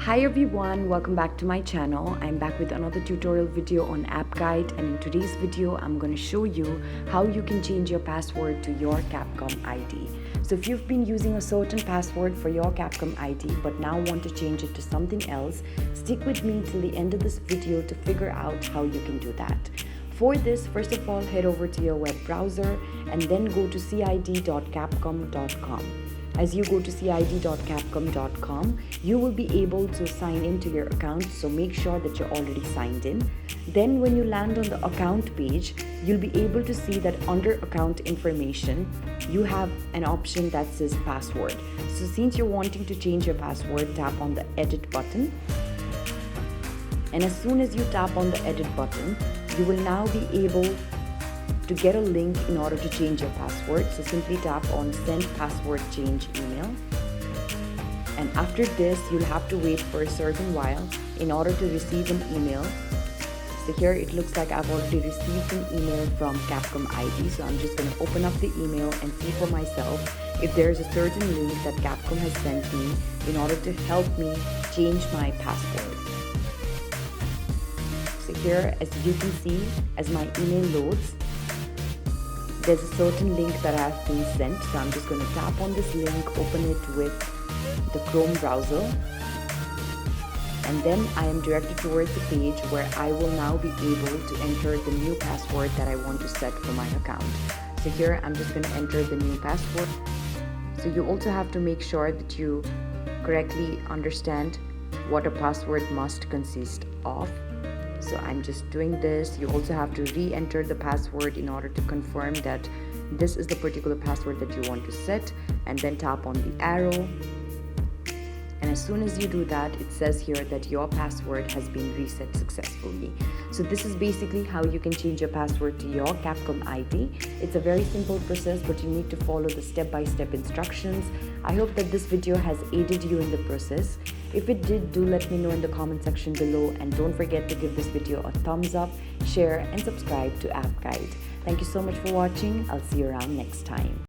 Hi everyone, welcome back to my channel. I'm back with another tutorial video on app guide, and in today's video I'm going to show you how you can change your password to your Capcom ID. So if you've been using a certain password for your Capcom ID but now want to change it to something else, stick with me till the end of this video to figure out how you can do that. For this, first of all, head over to your web browser and then go to cid.capcom.com. As you go to cid.capcom.com, you will be able to sign into your account, so make sure that you're already signed in. Then when you land on the account page, you'll be able to see that under account information, you have an option that says password. So since you're wanting to change your password, tap on the edit button. And as soon as you tap on the edit button, you will now be able to get a link in order to change your password. So simply tap on send password change email. And after this, you'll have to wait for a certain while in order to receive an email. So here it looks like I've already received an email from Capcom ID. So I'm just going to open up the email and see for myself if there's a certain link that Capcom has sent me in order to help me change my password. So here, as you can see, as my email loads, there's a certain link that I have been sent. So I'm just going to tap on this link, open it with the Chrome browser, and then I am directed towards the page where I will now be able to enter the new password that I want to set for my account. So here I'm just going to enter the new password. So you also have to make sure that you correctly understand what a password must consist of. So I'm just doing this. You also have to re-enter the password in order to confirm that this is the particular password that you want to set, and then tap on the arrow. And as soon as you do that, it says here that your password has been reset successfully. So this is basically how you can change your password to your Capcom ID. It's a very simple process, but you need to follow the step-by-step instructions. I hope that this video has aided you in the process. If it did, do let me know in the comment section below, and don't forget to give this video a thumbs up, share and subscribe to App Guide. Thank you so much for watching. I'll see you around next time.